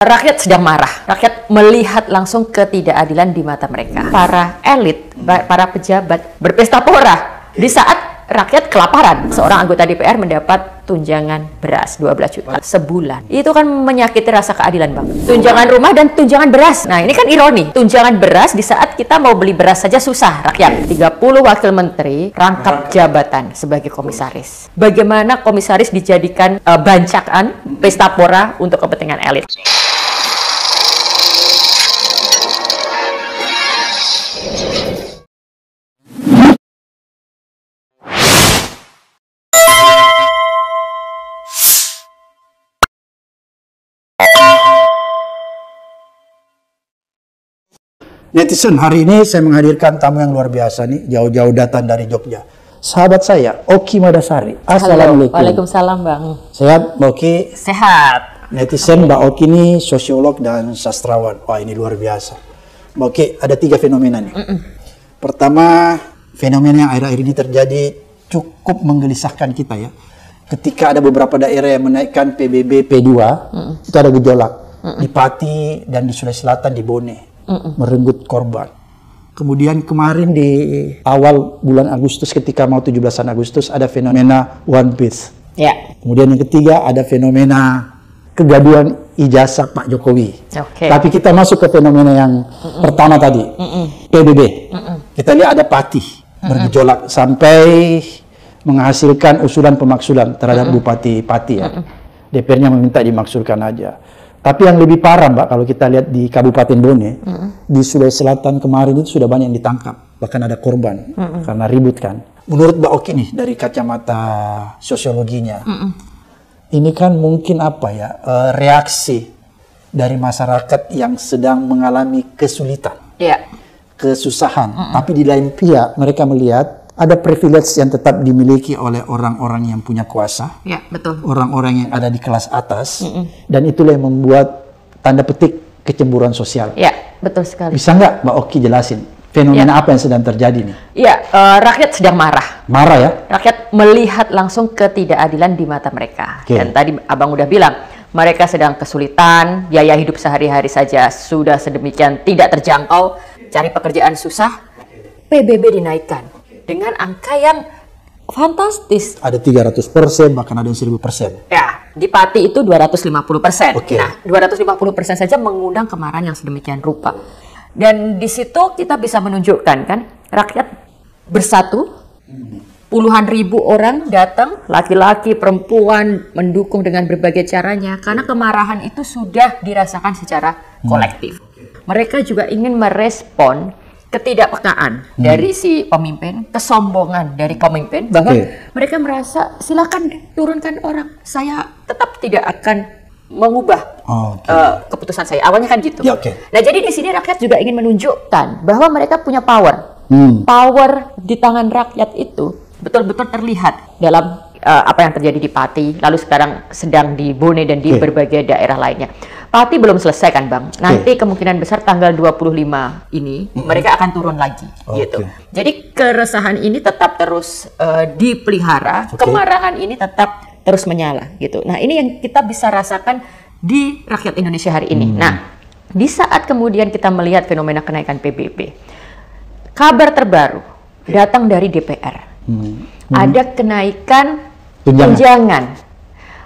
Rakyat sedang marah. Rakyat melihat langsung ketidakadilan di mata mereka. Para elit, para pejabat berpesta pora di saat rakyat kelaparan. Seorang anggota DPR mendapat tunjangan beras 12 juta sebulan. Itu kan menyakiti rasa keadilan, Bang. Tunjangan rumah dan tunjangan beras. Nah, ini kan ironi. Tunjangan beras di saat kita mau beli beras saja susah, rakyat. 30 wakil menteri rangkap jabatan sebagai komisaris. Bagaimana komisaris dijadikan bancakan pesta pora untuk kepentingan elit? Netizen, hari ini saya menghadirkan tamu yang luar biasa nih, jauh-jauh datang dari Jogja. Sahabat saya, Oki Madasari. Assalamualaikum. Waalaikumsalam, Bang. Sehat, Mbak Oki? Sehat. Netizen, Mbak Oki ini sosiolog dan sastrawan. Wah, ini luar biasa. Mbak Oki, ada 3 fenomena nih. Pertama, fenomena yang akhir-akhir ini terjadi cukup menggelisahkan kita ya. Ketika ada beberapa daerah yang menaikkan PBB P2, itu ada gejolak. Di Pati dan di Sulawesi Selatan, di Bone. Merenggut korban. Kemudian kemarin di awal bulan Agustus ketika mau 17 Agustus ada fenomena One Piece. Ya. Kemudian yang ketiga ada fenomena kegaduhan ijazah Pak Jokowi. Tapi kita masuk ke fenomena yang pertama tadi, PBB. Kita lihat ada Pati bergejolak sampai menghasilkan usulan pemaksulan terhadap Bupati Pati ya. DPR-nya meminta dimaksulkan aja. Tapi yang lebih parah, Mbak, kalau kita lihat di Kabupaten Bone, di Sulawesi Selatan kemarin itu sudah banyak yang ditangkap. Bahkan ada korban karena ribut kan. Menurut Mbak Oki nih, dari kacamata sosiologinya, ini kan mungkin apa ya, reaksi dari masyarakat yang sedang mengalami kesulitan, kesusahan. Tapi di lain pihak, mereka melihat ada privilege yang tetap dimiliki oleh orang-orang yang punya kuasa, orang-orang yang ada di kelas atas, dan itulah yang membuat tanda petik kecemburuan sosial. Ya, betul sekali. Bisa nggak Mbak Oki jelasin fenomena apa yang sedang terjadi nih? Iya, rakyat sedang marah. Marah ya? Rakyat melihat langsung ketidakadilan di mata mereka. Dan tadi Abang udah bilang, mereka sedang kesulitan, biaya hidup sehari-hari saja sudah sedemikian tidak terjangkau, cari pekerjaan susah, PBB dinaikkan dengan angka yang fantastis. Ada 300%, bahkan ada yang 1000%. Ya, di Pati itu 250%. Nah, 250% saja mengundang kemarahan yang sedemikian rupa. Dan di situ kita bisa menunjukkan kan, rakyat bersatu, puluhan ribu orang datang, laki-laki, perempuan, mendukung dengan berbagai caranya, karena kemarahan itu sudah dirasakan secara kolektif. Mereka juga ingin merespon ketidakpekaan dari si pemimpin, kesombongan dari pemimpin, bahwa mereka merasa silakan turunkan orang, saya tetap tidak akan mengubah keputusan saya. Awalnya kan gitu. Nah, jadi di sini rakyat juga ingin menunjukkan bahwa mereka punya power. Power di tangan rakyat itu betul-betul terlihat dalam apa yang terjadi di Pati, lalu sekarang sedang di Bone dan di berbagai daerah lainnya. Pati belum selesai kan, Bang? Nanti kemungkinan besar tanggal 25 ini mereka akan turun lagi gitu. Jadi keresahan ini tetap terus dipelihara, kemarahan ini tetap terus menyala gitu. Nah, ini yang kita bisa rasakan di rakyat Indonesia hari ini. Nah, di saat kemudian kita melihat fenomena kenaikan PBB, kabar terbaru datang dari DPR. Ada kenaikan tunjangan.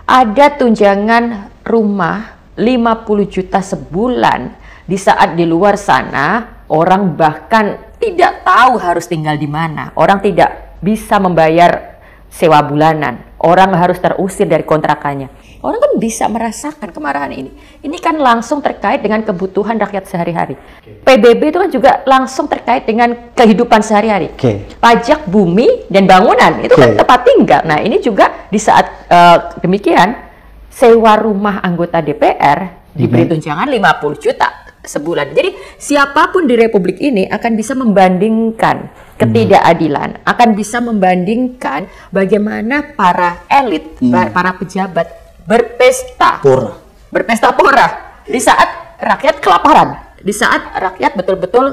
Ada tunjangan rumah 50 juta sebulan, di saat di luar sana orang bahkan tidak tahu harus tinggal di mana. Orang tidak bisa membayar sewa bulanan. Orang harus terusir dari kontrakannya. Orang kan bisa merasakan kemarahan ini. Ini kan langsung terkait dengan kebutuhan rakyat sehari-hari. PBB itu kan juga langsung terkait dengan kehidupan sehari-hari. Pajak bumi dan bangunan itu kan tempat tinggal. Nah, ini juga di saat demikian, sewa rumah anggota DPR diberi tunjangan 50 juta sebulan. Jadi siapapun di Republik ini akan bisa membandingkan ketidakadilan, akan bisa membandingkan bagaimana para elit, para pejabat berpesta pora di saat rakyat kelaparan, di saat rakyat betul-betul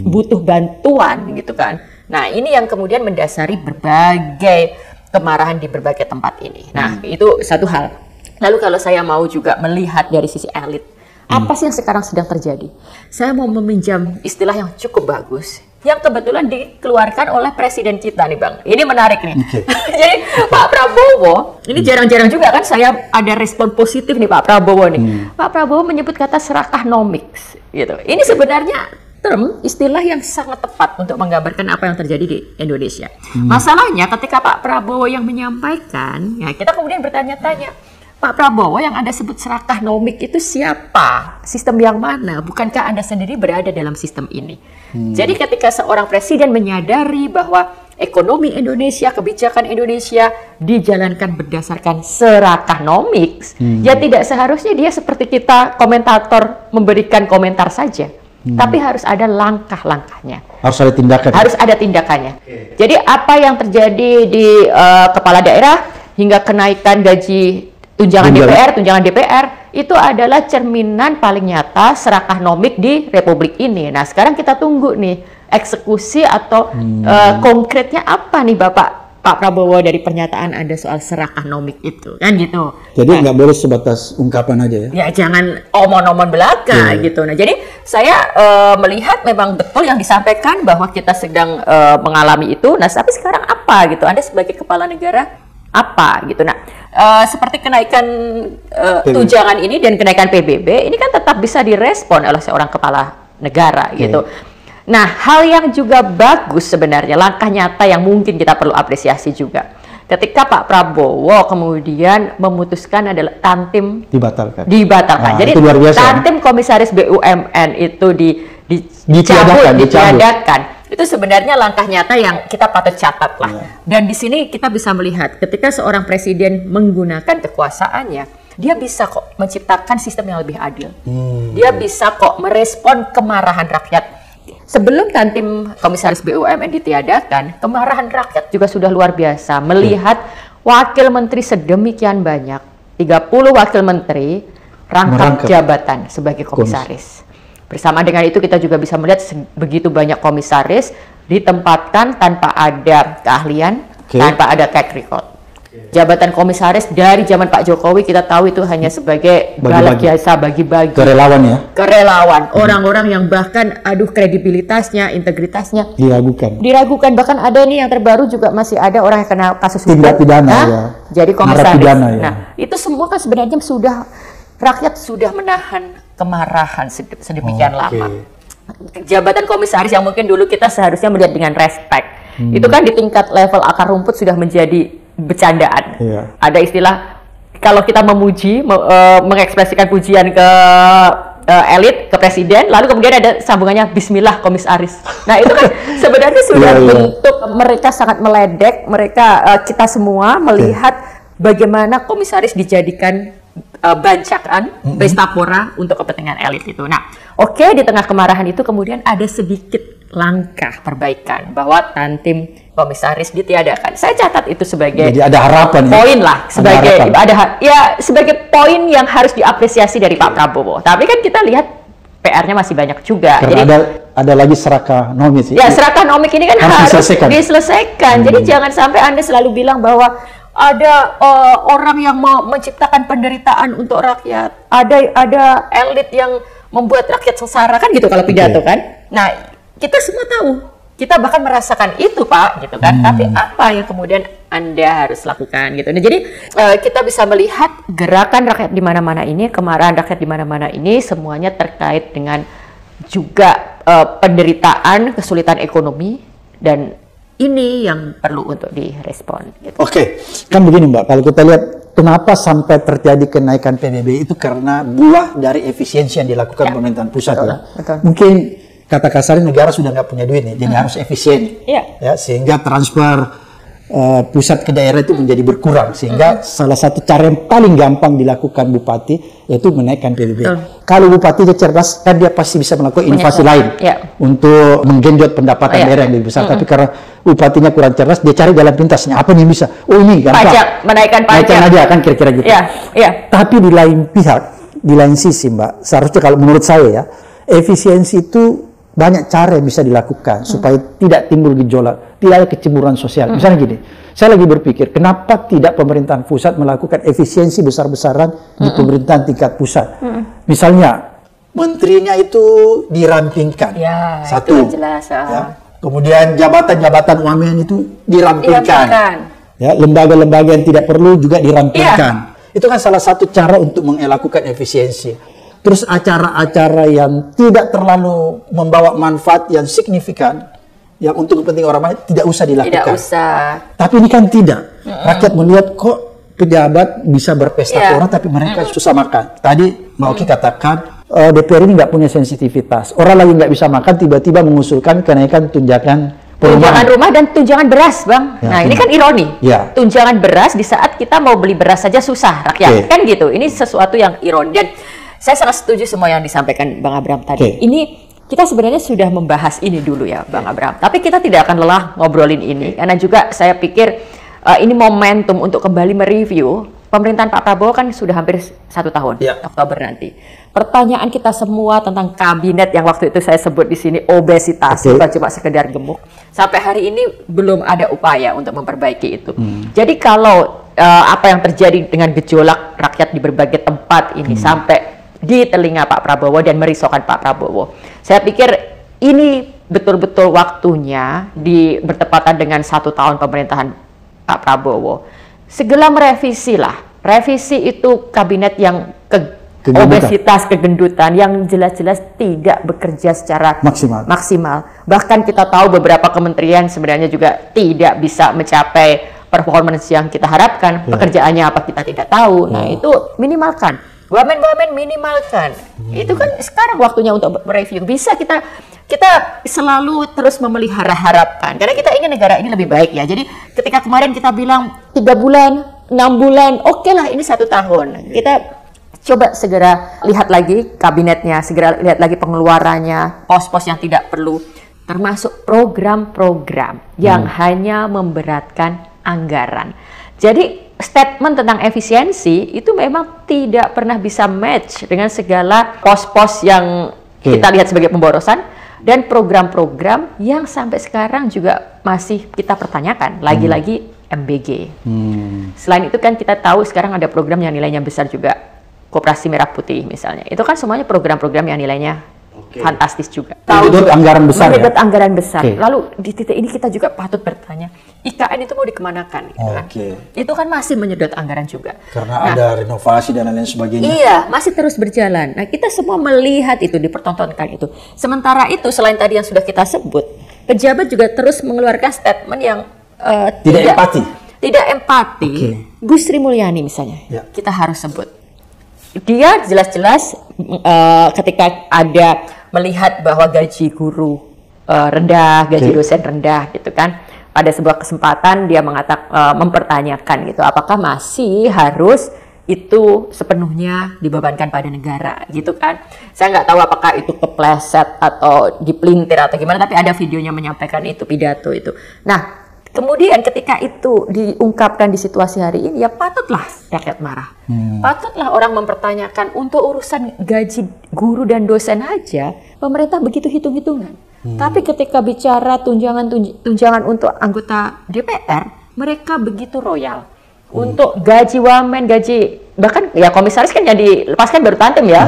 butuh bantuan gitu kan. Nah, ini yang kemudian mendasari berbagai kemarahan di berbagai tempat ini. Nah, itu satu hal. Lalu kalau saya mau juga melihat dari sisi elit, Apa sih yang sekarang sedang terjadi? Saya mau meminjam istilah yang cukup bagus, yang kebetulan dikeluarkan oleh presiden kita nih Bang. Ini menarik nih. Jadi Pak Prabowo, ini jarang-jarang juga kan saya ada respon positif nih Pak Prabowo nih. Pak Prabowo menyebut kata serakahnomics gitu. Ini sebenarnya istilah yang sangat tepat untuk menggambarkan apa yang terjadi di Indonesia. Masalahnya ketika Pak Prabowo yang menyampaikan, ya kita kemudian bertanya-tanya, Pak Prabowo yang Anda sebut serakahnomik itu siapa? Sistem yang mana? Bukankah Anda sendiri berada dalam sistem ini? Jadi ketika seorang presiden menyadari bahwa ekonomi Indonesia, kebijakan Indonesia dijalankan berdasarkan serakahnomics, ya tidak seharusnya dia seperti kita komentator memberikan komentar saja. Tapi harus ada langkah-langkahnya. Harus ada tindakan. Harus ada tindakannya. Jadi apa yang terjadi di kepala daerah hingga kenaikan gaji tunjangan DPR itu adalah cerminan paling nyata serakahnomik di Republik ini. Nah, sekarang kita tunggu nih eksekusi atau konkretnya apa nih Pak Prabowo dari pernyataan Anda soal serakahnomik itu, kan gitu. Jadi nggak boleh sebatas ungkapan aja ya? Ya jangan omon-omon belaka gitu. Nah, jadi saya melihat memang betul yang disampaikan bahwa kita sedang mengalami itu. Nah, tapi sekarang apa gitu? Anda sebagai kepala negara apa gitu. Nah, seperti kenaikan tunjangan ini dan kenaikan PBB ini kan tetap bisa direspon oleh seorang kepala negara gitu. Nah, hal yang juga bagus sebenarnya, langkah nyata yang mungkin kita perlu apresiasi juga. Ketika Pak Prabowo kemudian memutuskan adalah Tantim dibatalkan. Nah, jadi Tantim Komisaris BUMN itu ditiadakan. Itu sebenarnya langkah nyata yang kita patut catat lah. Dan di sini kita bisa melihat ketika seorang presiden menggunakan kekuasaannya, dia bisa kok menciptakan sistem yang lebih adil. Dia bisa kok merespon kemarahan rakyat. Sebelum Tantim Komisaris BUMN ditiadakan, kemarahan rakyat juga sudah luar biasa melihat wakil menteri sedemikian banyak, 30 wakil menteri rangkap jabatan sebagai komisaris. Bersama dengan itu kita juga bisa melihat begitu banyak komisaris ditempatkan tanpa ada keahlian, tanpa ada track record. Jabatan komisaris dari zaman Pak Jokowi kita tahu itu hanya sebagai balak biasa bagi-bagi. Kerelawan ya? Kerelawan. Orang-orang yang bahkan integritasnya, diragukan. Bahkan ada nih yang terbaru juga masih ada orang yang kena kasus tindak pidana ya. Jadi komisaris. Ya. Nah, itu semua kan sebenarnya rakyat sudah menahan kemarahan sedemikian lama. Jabatan komisaris yang mungkin dulu kita seharusnya melihat dengan respect. Itu kan di tingkat level akar rumput sudah menjadi bercandaan. Ada istilah kalau kita memuji, mengekspresikan pujian ke elit, ke presiden, lalu kemudian ada sambungannya Bismillah komisaris. Nah itu kan sebenarnya sudah bentuk mereka sangat meledek, kita semua melihat bagaimana komisaris dijadikan bancakan, pesta pora untuk kepentingan elit itu. Nah, di tengah kemarahan itu kemudian ada sedikit langkah perbaikan bahwa Tantim Komisaris ditiadakan. Saya catat itu sebagai ada harapan poin lah, sebagai poin yang harus diapresiasi dari Pak Prabowo. Tapi kan kita lihat PR-nya masih banyak juga. Karena jadi ada lagi serakahnomik. Ya, serakahnomik ini kan harus diselesaikan. Jadi jangan sampai Anda selalu bilang bahwa ada orang yang menciptakan penderitaan untuk rakyat. Ada elit yang membuat rakyat sengsara kan gitu kalau pidato kan. Nah, kita semua tahu, kita bahkan merasakan itu Pak gitu kan. Tapi apa yang kemudian Anda harus lakukan gitu. Nah, jadi kita bisa melihat gerakan rakyat di mana-mana ini, kemarahan rakyat di mana-mana ini semuanya terkait dengan juga penderitaan, kesulitan ekonomi, dan ini yang perlu untuk direspon. Gitu. Kan begini Mbak, kalau kita lihat kenapa sampai terjadi kenaikan PBB itu karena buah dari efisiensi yang dilakukan pemerintahan pusat. Betul. Mungkin kata kasarnya negara sudah nggak punya duit nih, jadi harus efisien, ya sehingga transfer pusat ke daerah itu menjadi berkurang, sehingga salah satu cara yang paling gampang dilakukan bupati yaitu menaikkan PBB. Kalau bupati dia cerdas, kan dia pasti bisa melakukan inovasi lain untuk menggenjot pendapatan daerah yang lebih besar. Tapi karena bupatinya kurang cerdas, dia cari jalan pintasnya. Apa nih bisa? Oh ini gampang. Menaikkan pajak. Naikkan aja kan kira-kira gitu. Tapi di lain pihak, di lain sisi Mbak, seharusnya kalau menurut saya ya, efisiensi itu banyak cara yang bisa dilakukan supaya tidak timbul gejolak, tidak ada kecemburuan sosial. Misalnya gini, saya lagi berpikir, kenapa tidak pemerintahan pusat melakukan efisiensi besar-besaran di pemerintahan tingkat pusat? Misalnya, menterinya itu dirampingkan. Ya, satu. itu jelas. Ya. Kemudian jabatan-jabatan wamen itu dirampingkan. Ya, lembaga-lembaga yang tidak perlu juga dirampingkan. Itu kan salah satu cara untuk melakukan efisiensi. Terus acara-acara yang tidak terlalu membawa manfaat yang signifikan, yang untuk kepentingan orang lain, tidak usah dilakukan. Tidak usah. Tapi ini kan tidak. Rakyat melihat kok pejabat bisa berpesta orang, tapi mereka susah makan. Tadi Mbak Oki katakan, DPR ini nggak punya sensitivitas. Orang lagi nggak bisa makan, tiba-tiba mengusulkan kenaikan tunjangan rumah dan tunjangan beras, Bang. Ya, nah, ini kan ironi. Ya. Tunjangan beras di saat kita mau beli beras saja susah, rakyat. Kan gitu. Ini sesuatu yang ironi. Dan saya sangat setuju semua yang disampaikan Bang Abraham tadi. Ini kita sebenarnya sudah membahas ini dulu ya, Bang Abraham. Tapi kita tidak akan lelah ngobrolin ini. Karena juga saya pikir ini momentum untuk kembali mereview. Pemerintahan Pak Prabowo kan sudah hampir 1 tahun, Oktober nanti. Pertanyaan kita semua tentang kabinet yang waktu itu saya sebut di sini obesitas, bukan cuma sekedar gemuk. Sampai hari ini belum ada upaya untuk memperbaiki itu. Jadi kalau apa yang terjadi dengan gejolak rakyat di berbagai tempat ini sampai di telinga Pak Prabowo dan merisaukan Pak Prabowo, saya pikir ini betul-betul waktunya bertepatan dengan 1 tahun pemerintahan Pak Prabowo. Segera merevisi lah. Revisi itu kabinet yang obesitas, kegendutan yang jelas-jelas tidak bekerja secara maksimal. Bahkan kita tahu beberapa kementerian sebenarnya juga tidak bisa mencapai performance yang kita harapkan. Pekerjaannya apa kita tidak tahu. Nah, itu minimalkan. Wamen-wamen minimalkan. Itu kan sekarang waktunya untuk mereview. Bisa kita selalu terus memelihara harapan. Karena kita ingin negara ini lebih baik ya. Jadi ketika kemarin kita bilang 3 bulan, 6 bulan, oke lah ini 1 tahun. Kita coba segera lihat lagi kabinetnya, segera lihat lagi pengeluarannya, pos-pos yang tidak perlu, termasuk program-program yang hanya memberatkan anggaran. Jadi statement tentang efisiensi itu memang tidak pernah bisa match dengan segala pos-pos yang kita lihat sebagai pemborosan dan program-program yang sampai sekarang juga masih kita pertanyakan. Lagi-lagi MBG. Selain itu kan kita tahu sekarang ada program yang nilainya besar juga, Koperasi Merah Putih misalnya. Itu kan semuanya program-program yang nilainya fantastis juga. Menyedot anggaran besar. Anggaran besar. Lalu di titik ini kita juga patut bertanya, IKN itu mau dikemanakan? Itu kan masih menyedot anggaran juga. Karena ada renovasi dan lain sebagainya. Iya, masih terus berjalan. Nah, kita semua melihat itu, dipertontonkan itu. Sementara itu, selain tadi yang sudah kita sebut, pejabat juga terus mengeluarkan statement yang tidak empati. Bu Sri Mulyani misalnya, kita harus sebut. Dia jelas-jelas ketika ada melihat bahwa gaji guru rendah, gaji dosen rendah gitu kan. Pada sebuah kesempatan dia mempertanyakan gitu, apakah masih harus itu sepenuhnya dibebankan pada negara gitu kan. Saya nggak tahu apakah itu kepleset atau dipelintir atau gimana, tapi ada videonya menyampaikan itu, pidato itu. Nah, kemudian ketika itu diungkapkan di situasi hari ini, ya patutlah rakyat marah. Patutlah orang mempertanyakan, untuk urusan gaji guru dan dosen aja, pemerintah begitu hitung-hitungan. Tapi ketika bicara tunjangan untuk anggota DPR, mereka begitu royal. Untuk gaji wamen, bahkan ya komisaris kan yang dilepaskan baru tantem ya,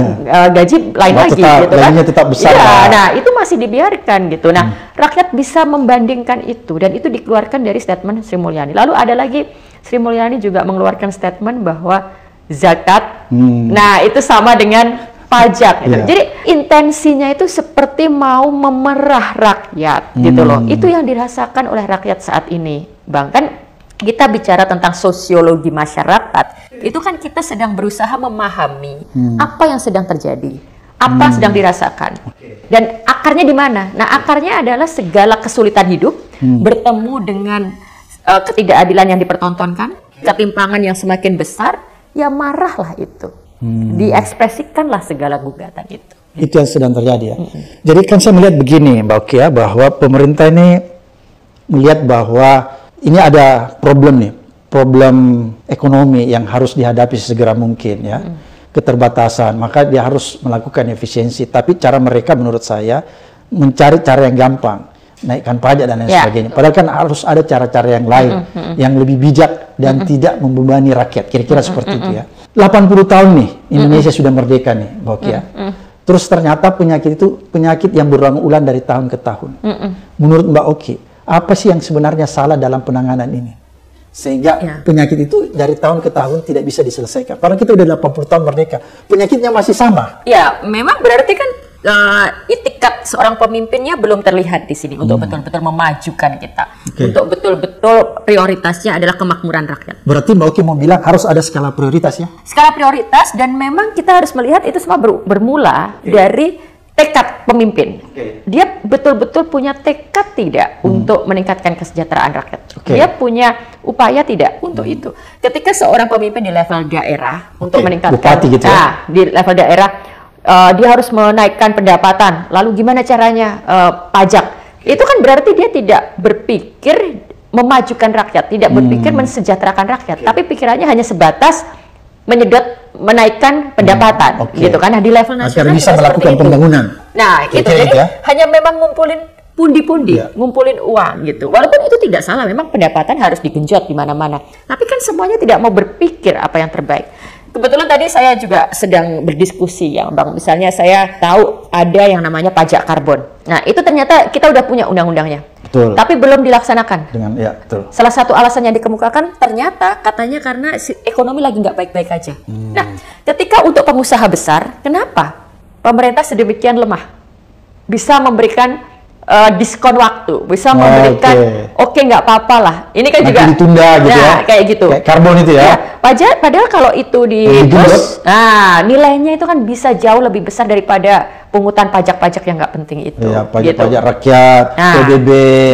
gaji lain lagi gitu kan. Tetap besar. Ya, nah itu masih dibiarkan gitu. Nah, rakyat bisa membandingkan itu dan itu dikeluarkan dari statement Sri Mulyani. Lalu ada lagi Sri Mulyani juga mengeluarkan statement bahwa zakat, nah itu sama dengan pajak gitu. Jadi intensinya itu seperti mau memerah rakyat gitu loh. Itu yang dirasakan oleh rakyat saat ini, Bang. Kan kita bicara tentang sosiologi masyarakat, itu kan kita sedang berusaha memahami apa yang sedang terjadi, apa yang sedang dirasakan, dan akarnya di mana. Nah, akarnya adalah segala kesulitan hidup bertemu dengan ketidakadilan yang dipertontonkan, ketimpangan yang semakin besar, ya marahlah itu, diekspresikanlah segala gugatan itu. Itu yang sedang terjadi ya. Jadi kan saya melihat begini, Mbak Oki ya, bahwa pemerintah ini melihat bahwa ini ada problem ekonomi yang harus dihadapi segera mungkin ya, keterbatasan, maka dia harus melakukan efisiensi. Tapi cara mereka menurut saya mencari cara yang gampang, naikkan pajak dan lain sebagainya. Padahal kan harus ada cara-cara yang lain yang lebih bijak dan tidak membebani rakyat. Kira-kira seperti itu ya. 80 tahun nih Indonesia sudah merdeka nih, Mbak Oki ya. Terus ternyata penyakit itu penyakit yang berulang-ulang dari tahun ke tahun. Menurut Mbak Oki, apa sih yang sebenarnya salah dalam penanganan ini? Sehingga penyakit itu dari tahun ke tahun tidak bisa diselesaikan. Padahal kita udah 80 tahun merdeka, penyakitnya masih sama. Ya, memang berarti kan itikat seorang pemimpinnya belum terlihat di sini untuk betul-betul memajukan kita. Untuk betul-betul prioritasnya adalah kemakmuran rakyat. Berarti Mbak Oki mau bilang harus ada skala prioritas ya? Skala prioritas, dan memang kita harus melihat itu semua bermula dari tekad pemimpin. Dia betul-betul punya tekad tidak untuk meningkatkan kesejahteraan rakyat. Dia punya upaya tidak untuk itu. Ketika seorang pemimpin di level daerah untuk meningkatkan, Bupati gitu ya? Di level daerah dia harus menaikkan pendapatan. Lalu gimana caranya pajak? Itu kan berarti dia tidak berpikir memajukan rakyat, tidak berpikir mensejahterakan rakyat, tapi pikirannya hanya sebatas menaikkan pendapatan, gitu kan? Nah, di level nasional agar bisa melakukan pembangunan. Nah, gitu. Jadi hanya memang ngumpulin pundi-pundi, ngumpulin uang gitu. Walaupun itu tidak salah, memang pendapatan harus digenjot di mana-mana. Tapi kan semuanya tidak mau berpikir apa yang terbaik. Kebetulan tadi saya juga sedang berdiskusi ya, Bang. Misalnya saya tahu ada yang namanya pajak karbon. Nah, itu ternyata kita udah punya undang-undangnya. Betul. Tapi belum dilaksanakan. Betul. Salah satu alasan yang dikemukakan ternyata katanya karena ekonomi lagi nggak baik-baik aja. Nah, ketika untuk pengusaha besar, kenapa pemerintah sedemikian lemah? Bisa memberikan diskon waktu, bisa memberikan nggak apa-apa lah. Ini kan juga ditunda gitu ya. Kayak gitu. Kayak karbon itu ya. Padahal kalau itu terus, nilainya itu kan bisa jauh lebih besar daripada pungutan pajak-pajak yang nggak penting itu. Iya, pajak rakyat, PBB,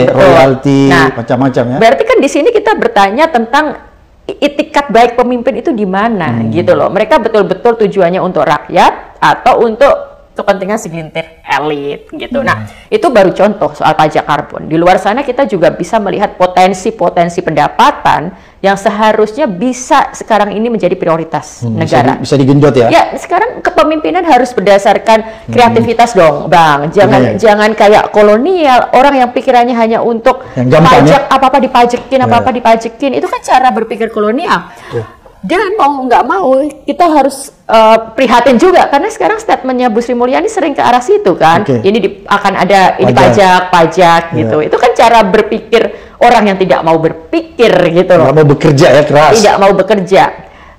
royalti, macam-macam ya. Berarti kan di sini kita bertanya tentang itikat baik pemimpin itu di mana, gitu loh. Mereka betul-betul tujuannya untuk rakyat atau untuk kepentingan segelintir elit gitu. Nah, itu baru contoh soal pajak karbon. Di luar sana kita juga bisa melihat potensi-potensi pendapatan yang seharusnya bisa sekarang ini menjadi prioritas negara. Bisa digenjot ya? Ya, sekarang kepemimpinan harus berdasarkan kreativitas dong, Bang. Jangan kayak kolonial, orang yang pikirannya hanya untuk pajak, apa-apa dipajekin, apa-apa dipajekin. Itu kan cara berpikir kolonial. Dan mau nggak mau kita harus prihatin juga karena sekarang statementnya Bu Sri Mulyani sering ke arah situ kan. Ini akan ada ini pajak gitu. Itu kan cara berpikir orang yang tidak mau berpikir gitu loh. Nggak mau bekerja ya, keras. Tidak mau bekerja.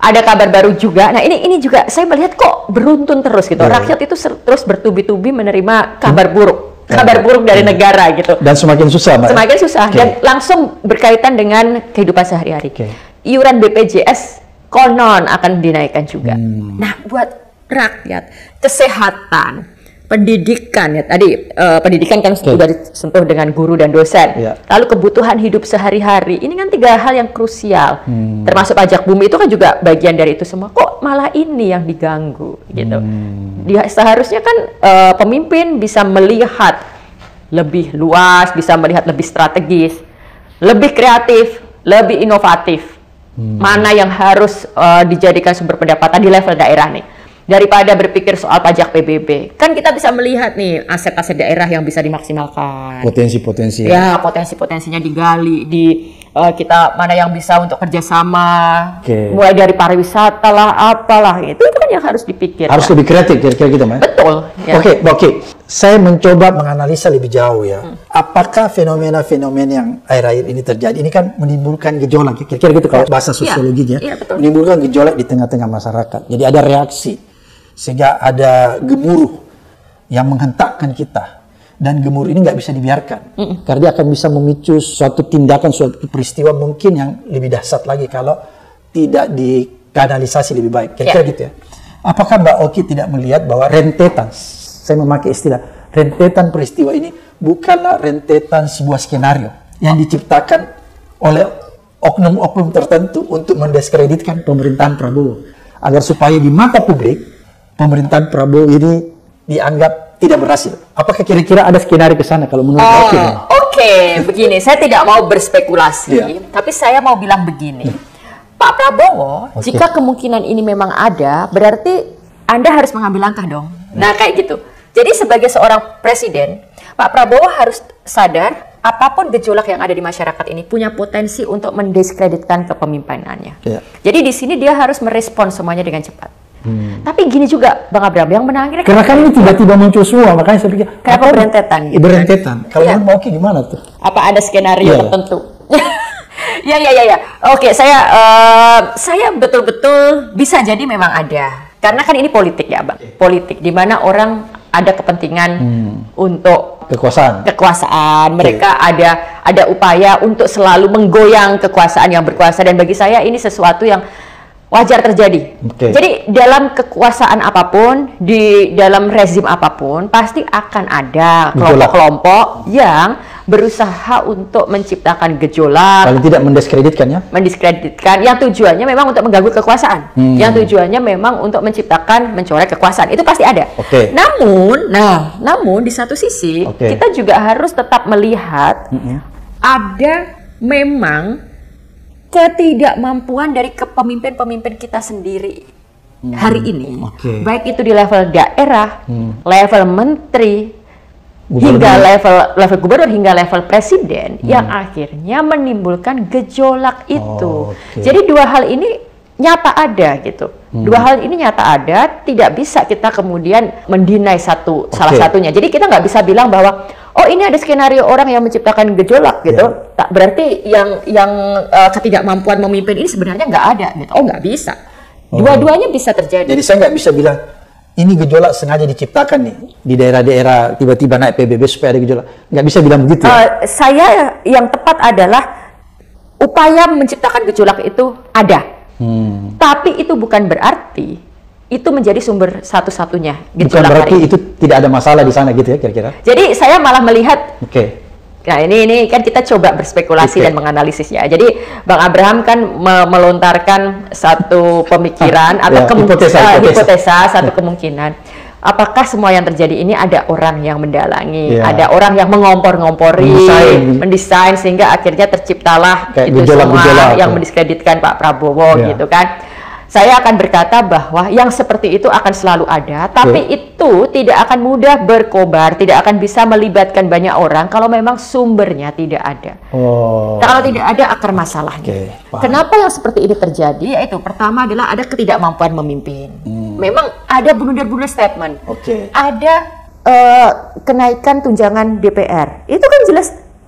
Ada kabar baru juga. Nah, ini juga saya melihat kok beruntun terus gitu. Rakyat itu terus bertubi-tubi menerima kabar buruk. Kabar buruk dari negara gitu. Dan semakin susah, Mbak. Semakin susah dan langsung berkaitan dengan kehidupan sehari-hari. Iuran BPJS konon akan dinaikkan juga. Nah, buat rakyat, kesehatan, pendidikan ya tadi pendidikan kan sudah disentuh dengan guru dan dosen. Lalu kebutuhan hidup sehari-hari, ini kan 3 hal yang krusial. Termasuk pajak bumi itu kan juga bagian dari itu semua. Kok malah ini yang diganggu gitu. Seharusnya kan pemimpin bisa melihat lebih luas, bisa melihat lebih strategis, lebih kreatif, lebih inovatif. Mana yang harus dijadikan sumber pendapatan di level daerah nih, daripada berpikir soal pajak PBB. Kan kita bisa melihat nih aset-aset daerah yang bisa dimaksimalkan. Potensi-potensi. Ya, potensi-potensinya digali di kita mana yang bisa untuk kerjasama, mulai dari pariwisata lah, apalah itu kan yang harus dipikir. Harus lebih kreatif kira-kira gitu, Mbak. Betul. Ya. Oke. Saya mencoba menganalisa lebih jauh ya. Apakah fenomena-fenomena yang akhir-akhir ini terjadi ini kan menimbulkan gejolak, kira-kira gitu kalau bahasa sosiologinya, menimbulkan gejolak di tengah-tengah masyarakat. Jadi ada reaksi, sehingga ada gemuruh yang menghentakkan kita. Dan gemuruh ini nggak bisa dibiarkan, karena dia akan bisa memicu suatu tindakan, suatu peristiwa mungkin yang lebih dahsyat lagi kalau tidak dikanalisasi lebih baik. Kira-kira gitu ya. Apakah Mbak Oki tidak melihat bahwa rentetan, saya memakai istilah rentetan peristiwa ini bukanlah rentetan sebuah skenario yang diciptakan oleh oknum-oknum tertentu untuk mendiskreditkan pemerintahan Prabowo, agar supaya di mata publik pemerintahan Prabowo ini dianggap tidak berhasil. Apakah kira-kira ada skenario ke sana kalau menurut Oki? Oke, begini, saya tidak mau berspekulasi, tapi saya mau bilang begini. Pak Prabowo, jika kemungkinan ini memang ada, berarti Anda harus mengambil langkah dong. Nah, kayak gitu. Jadi sebagai seorang presiden, Pak Prabowo harus sadar apapun gejolak yang ada di masyarakat ini punya potensi untuk mendiskreditkan kepemimpinannya. Jadi di sini dia harus merespon semuanya dengan cepat. Tapi gini juga Bang Abraham, yang menarik gerakan ini tiba-tiba muncul semua, makanya saya pikir kenapa berentetan? Gitu. Berentetan. Kalau mau gimana tuh? Apa ada skenario tertentu? Ya. Oke, saya betul-betul bisa jadi memang ada. Karena kan ini politik ya, Bang. Politik di mana orang ada kepentingan untuk kekuasaan. Mereka ada upaya untuk selalu menggoyang kekuasaan yang berkuasa, dan bagi saya ini sesuatu yang wajar terjadi. Jadi dalam kekuasaan apapun, di dalam rezim apapun, pasti akan ada kelompok-kelompok yang berusaha untuk menciptakan gejolak. Paling tidak mendiskreditkan ya? Mendiskreditkan, yang tujuannya memang untuk mengganggu kekuasaan. Yang tujuannya memang untuk mencorek kekuasaan. Itu pasti ada. Namun di satu sisi, kita juga harus tetap melihat ada memang ketidakmampuan dari kepemimpin-pemimpin kita sendiri hari ini, baik itu di level daerah, level menteri, hingga level gubernur, hingga level presiden, yang akhirnya menimbulkan gejolak itu. Jadi dua hal ini nyata ada gitu. Dua hal ini nyata ada, tidak bisa kita kemudian mendinai salah satunya. Jadi kita nggak bisa bilang bahwa oh ini ada skenario orang yang menciptakan gejolak gitu. Tak berarti yang ketidakmampuan memimpin ini sebenarnya nggak ada gitu. Oh nggak bisa. Dua-duanya bisa terjadi. Jadi saya nggak bisa bilang ini gejolak sengaja diciptakan nih di daerah-daerah tiba-tiba naik PBB supaya ada gejolak. Nggak bisa bilang begitu. Saya yang tepat adalah upaya menciptakan gejolak itu ada. Tapi itu bukan berarti itu menjadi sumber satu-satunya gejolak. Bukan berarti itu tidak ada masalah di sana gitu ya kira-kira. Jadi saya malah melihat, nah ini kan kita coba berspekulasi dan menganalisisnya. Jadi Bang Abraham kan melontarkan satu pemikiran atau hipotesa, satu kemungkinan. Apakah semua yang terjadi ini ada orang yang mendalangi, ada orang yang mengompor-ngompori, mendesain sehingga akhirnya terciptalah itu semua yang mendiskreditkan Pak Prabowo gitu kan. Saya akan berkata bahwa yang seperti itu akan selalu ada, tapi itu tidak akan mudah berkobar, tidak akan bisa melibatkan banyak orang kalau memang sumbernya tidak ada. Kalau tidak ada akar masalahnya. Kenapa yang seperti ini terjadi? Yaitu pertama adalah ada ketidakmampuan memimpin. Memang ada blunder-blunder statement. Ada kenaikan tunjangan DPR. Itu kan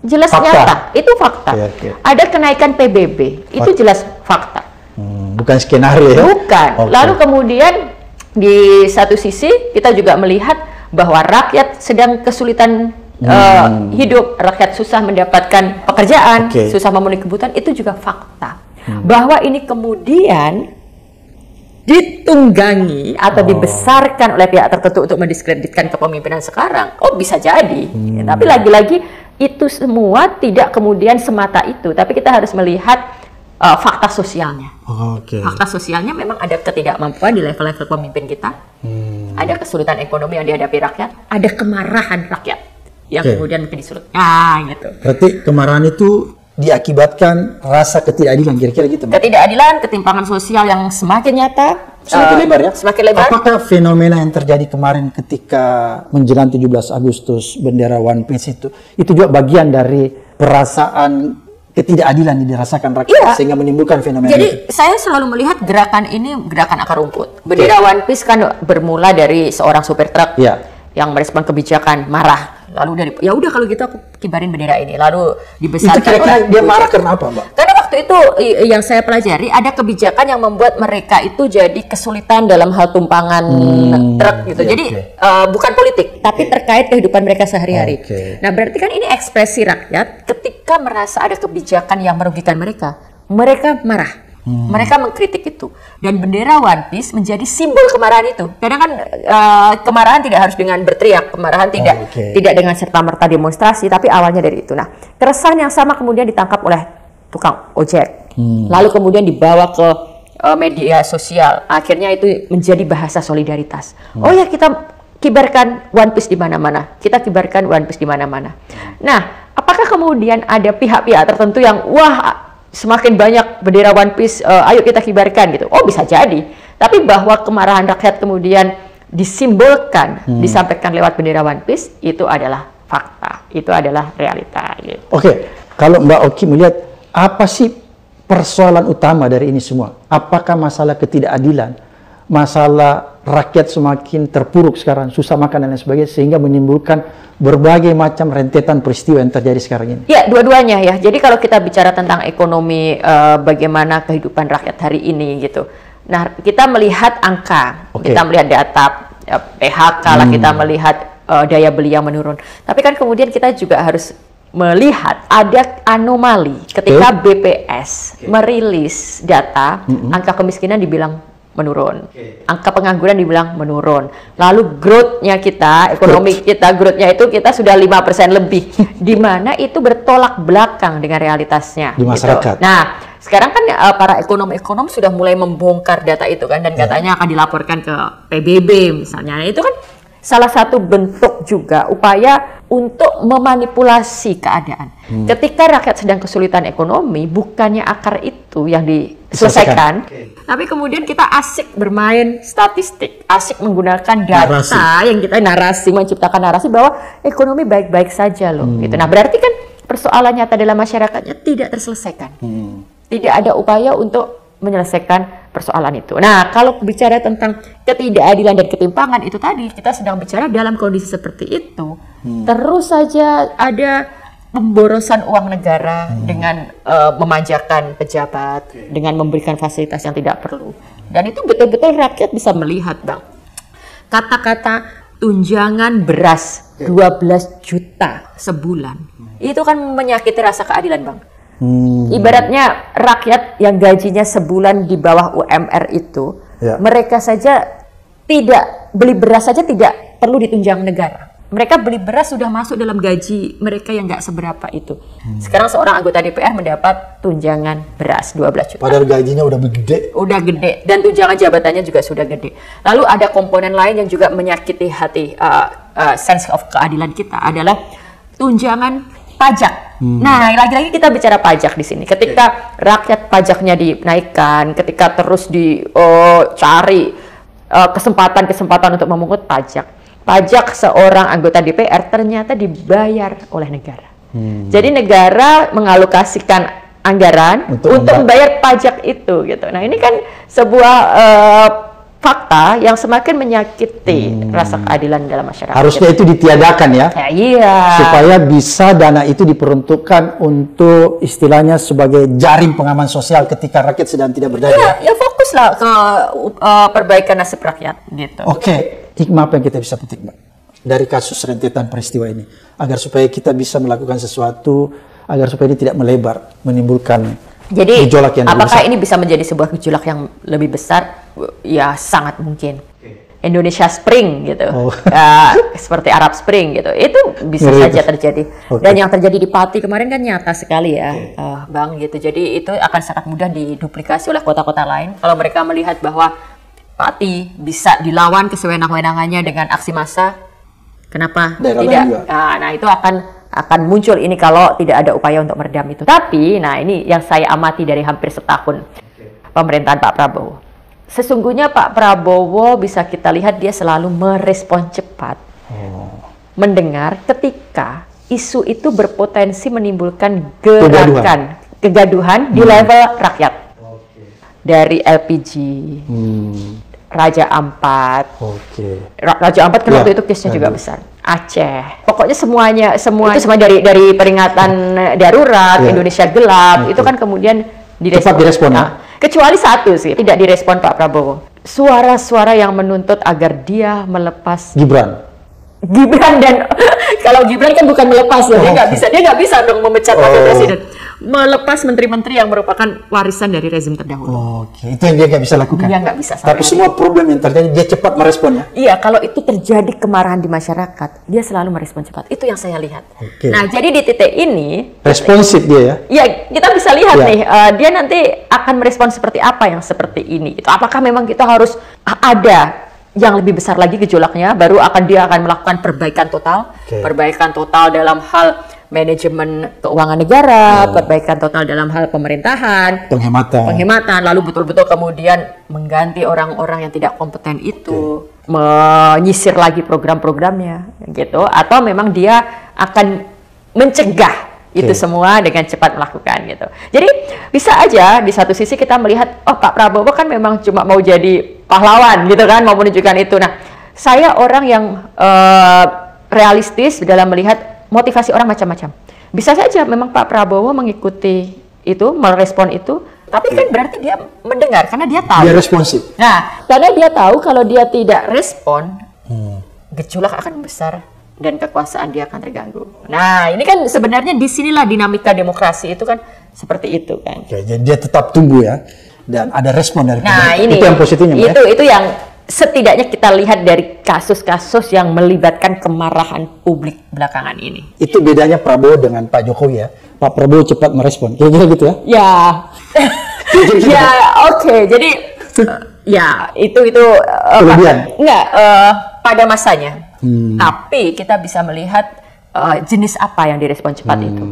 jelas nyata, itu fakta. Ada kenaikan PBB, itu jelas fakta. Bukan skenario ya? Bukan. Lalu kemudian di satu sisi kita juga melihat bahwa rakyat sedang kesulitan hidup, rakyat susah mendapatkan pekerjaan, susah memenuhi kebutuhan, itu juga fakta. Bahwa ini kemudian ditunggangi atau dibesarkan oleh pihak tertentu untuk mendiskreditkan kepemimpinan sekarang, bisa jadi. Tapi lagi-lagi itu semua tidak kemudian semata itu, tapi kita harus melihat fakta sosialnya. Fakta sosialnya memang ada ketidakmampuan di level-level pemimpin kita, ada kesulitan ekonomi yang dihadapi rakyat, ada kemarahan rakyat yang kemudian mungkin disulut. Gitu. Berarti kemarahan itu diakibatkan rasa ketidakadilan, kira-kira gitu. Ketidakadilan, ketimpangan sosial yang semakin nyata, semakin lebar ya. Semakin lebar. Apakah fenomena yang terjadi kemarin ketika menjelang 17 Agustus bendera One Piece itu juga bagian dari perasaan ketidakadilan yang dirasakan rakyat sehingga menimbulkan fenomena itu. Jadi saya selalu melihat gerakan ini gerakan akar rumput. Bendera One Piece kan bermula dari seorang supir truk yang merespon kebijakan, marah. Lalu dari ya udah kalau gitu aku kibarin bendera ini, lalu dibesarkan. Itu kira-kira dia marah karena apa, Mbak? Karena waktu itu yang saya pelajari ada kebijakan yang membuat mereka itu jadi kesulitan dalam hal tumpangan truk gitu. Jadi bukan politik, tapi terkait kehidupan mereka sehari-hari. Nah, berarti kan ini ekspresi rakyat ketika merasa ada kebijakan yang merugikan mereka, mereka marah. Mereka mengkritik itu, dan bendera One Piece menjadi simbol kemarahan itu. Kadang kan kemarahan tidak harus dengan berteriak, kemarahan tidak dengan serta-merta demonstrasi, tapi awalnya dari itu. Nah, keresahan yang sama kemudian ditangkap oleh tukang ojek, lalu kemudian dibawa ke media sosial. Akhirnya itu menjadi bahasa solidaritas. Oh ya, kita kibarkan One Piece di mana-mana. Kita kibarkan One Piece di mana-mana. Nah, apakah kemudian ada pihak-pihak tertentu yang semakin banyak bendera One Piece, ayo kita kibarkan gitu. Bisa jadi. Tapi bahwa kemarahan rakyat kemudian disimbolkan, disampaikan lewat bendera One Piece, itu adalah fakta. Itu adalah realita. Gitu. Kalau Mbak Oki melihat, apa sih persoalan utama dari ini semua? Apakah masalah ketidakadilan? masalah rakyat semakin terpuruk sekarang, susah makan dan lain sebagainya, sehingga menimbulkan berbagai macam rentetan peristiwa yang terjadi sekarang ini? Ya, dua-duanya ya. Jadi kalau kita bicara tentang ekonomi, bagaimana kehidupan rakyat hari ini gitu. Nah, kita melihat angka, kita melihat data PHK lah, kita melihat daya beli yang menurun. Tapi kan kemudian kita juga harus melihat ada anomali ketika BPS merilis data, angka kemiskinan dibilang menurun, angka pengangguran dibilang menurun, lalu growth-nya kita, ekonomi kita, growth-nya itu kita sudah 5% lebih, di mana itu bertolak belakang dengan realitasnya di masyarakat. Gitu. Nah, sekarang kan para ekonom-ekonom sudah mulai membongkar data itu kan, dan katanya akan dilaporkan ke PBB misalnya. Itu kan salah satu bentuk juga upaya untuk memanipulasi keadaan. Ketika rakyat sedang kesulitan ekonomi, bukannya akar itu yang diselesaikan, tapi kemudian kita asik bermain statistik, asik menggunakan data yang kita menciptakan narasi bahwa ekonomi baik-baik saja loh. Gitu. Nah, berarti kan persoalan nyata dalam masyarakatnya tidak terselesaikan. Tidak ada upaya untuk menyelesaikan persoalan itu. Nah, kalau bicara tentang ketidakadilan dan ketimpangan itu tadi, kita sedang bicara dalam kondisi seperti itu. Terus saja ada pemborosan uang negara dengan memanjakan pejabat, dengan memberikan fasilitas yang tidak perlu. Dan itu betul-betul rakyat bisa melihat, Bang. Kata-kata tunjangan beras 12 juta sebulan. Itu kan menyakiti rasa keadilan, Bang. Ibaratnya rakyat yang gajinya sebulan di bawah UMR itu, mereka saja tidak beli beras saja tidak perlu ditunjang negara. Mereka beli beras sudah masuk dalam gaji mereka yang nggak seberapa itu. Sekarang seorang anggota DPR mendapat tunjangan beras 12 juta. Padahal gajinya udah gede. Udah gede, dan tunjangan jabatannya juga sudah gede. Lalu ada komponen lain yang juga menyakiti hati sense of keadilan kita adalah tunjangan pajak. Nah, lagi-lagi kita bicara pajak di sini. Ketika rakyat pajaknya dinaikkan, ketika terus dicari kesempatan-kesempatan untuk memungut pajak, pajak seorang anggota DPR ternyata dibayar oleh negara. Jadi negara mengalokasikan anggaran untuk membayar pajak itu, gitu. Nah, ini kan sebuah fakta yang semakin menyakiti rasa keadilan dalam masyarakat. Harusnya itu ditiadakan ya. Iya. Supaya bisa dana itu diperuntukkan untuk istilahnya sebagai jaring pengaman sosial ketika rakyat sedang tidak berdaya. Ya fokuslah ke perbaikan nasib rakyat gitu. Oke. Hikmah apa yang kita bisa petik, Mbak, dari kasus rentetan peristiwa ini, agar supaya kita bisa melakukan sesuatu, agar supaya ini tidak melebar, menimbulkan gejolak yang apakah ini bisa menjadi sebuah gejolak yang lebih besar? Ya sangat mungkin. Indonesia Spring gitu, seperti Arab Spring gitu, itu bisa saja terjadi. Dan yang terjadi di Pati kemarin kan nyata sekali ya, Bang gitu. Jadi itu akan sangat mudah diduplikasi oleh kota-kota lain kalau mereka melihat bahwa Pati bisa dilawan kesewenang-wenangannya dengan aksi massa. Kenapa tidak? Nah, itu akan muncul ini kalau tidak ada upaya untuk meredam itu. Tapi, nah ini yang saya amati dari hampir setahun pemerintahan Pak Prabowo. Sesungguhnya Pak Prabowo bisa kita lihat dia selalu merespon cepat, mendengar ketika isu itu berpotensi menimbulkan kegaduhan di level rakyat. Dari LPG, Raja Ampat, Raja Ampat kan waktu itu case-nya juga besar. Aceh, pokoknya semua itu semua dari peringatan darurat, Indonesia gelap, itu kan kemudian direspon. Kecuali satu sih tidak direspon Pak Prabowo. Suara-suara yang menuntut agar dia melepas Gibran dan kalau Gibran kan bukan melepas ya, dia nggak bisa dong memecat wakil presiden. Melepas menteri-menteri yang merupakan warisan dari rezim terdahulu. Itu yang dia nggak bisa lakukan. Dia nggak bisa. Tapi semua problem yang terjadi dia cepat meresponnya. Iya, kalau itu terjadi kemarahan di masyarakat, dia selalu merespon cepat. Itu yang saya lihat. Nah, jadi di titik ini responsif dia ya. Iya, kita bisa lihat nih, dia nanti akan merespon seperti apa yang seperti ini. Itu apakah memang kita harus ada yang lebih besar lagi gejolaknya, baru dia akan melakukan perbaikan total, perbaikan total dalam hal manajemen keuangan negara, perbaikan total dalam hal pemerintahan, penghematan, lalu betul-betul kemudian mengganti orang-orang yang tidak kompeten itu, menyisir lagi program-programnya, gitu. Atau memang dia akan mencegah itu semua dengan cepat melakukan gitu. Jadi bisa aja di satu sisi kita melihat, Pak Prabowo kan memang cuma mau jadi pahlawan gitu kan, mau menunjukkan itu. Nah, saya orang yang realistis dalam melihat motivasi orang macam-macam. Bisa saja memang Pak Prabowo mengikuti itu, merespon itu, tapi kan berarti dia mendengar karena dia tahu. Dia responsif. Nah, karena dia tahu kalau dia tidak respon, gejolak akan besar dan kekuasaan dia akan terganggu. Nah, ini kan sebenarnya disinilah dinamika demokrasi itu kan seperti itu kan. Oke, jadi dia tetap tunggu ya, dan ada respon dari itu yang positifnya. Itu yang setidaknya kita lihat dari kasus-kasus yang melibatkan kemarahan publik belakangan ini. Itu bedanya Prabowo dengan Pak Jokowi ya. Pak Prabowo cepat merespon, kira-kira gitu ya? Ya, ya oke. Jadi ya itu kelebihan. Pada masanya. Tapi kita bisa melihat jenis apa yang direspon cepat itu.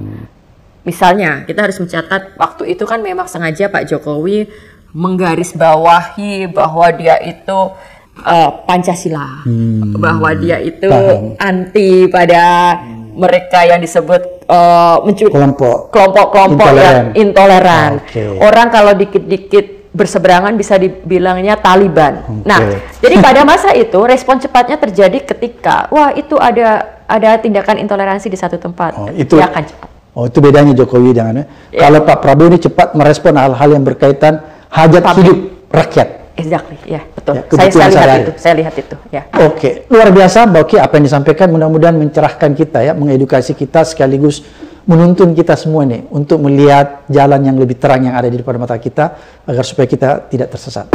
Misalnya kita harus mencatat waktu itu kan memang sengaja Pak Jokowi menggarisbawahi bahwa dia itu Pancasila, bahwa dia itu anti pada mereka yang disebut kelompok-kelompok yang intoleran. Orang kalau dikit-dikit berseberangan bisa dibilangnya Taliban. Nah, jadi pada masa itu respon cepatnya terjadi ketika itu ada tindakan intoleransi di satu tempat. Dia akan cepat. Itu bedanya Jokowi dengan kalau Pak Prabowo ini cepat merespon hal-hal yang berkaitan hajat hidup rakyat. Exactly, ya betul. Ya, saya lihat itu. Ya. Oke, luar biasa Mbak Oki apa yang disampaikan, mudah-mudahan mencerahkan kita ya, mengedukasi kita sekaligus menuntun kita semua nih untuk melihat jalan yang lebih terang yang ada di depan mata kita agar supaya kita tidak tersesat.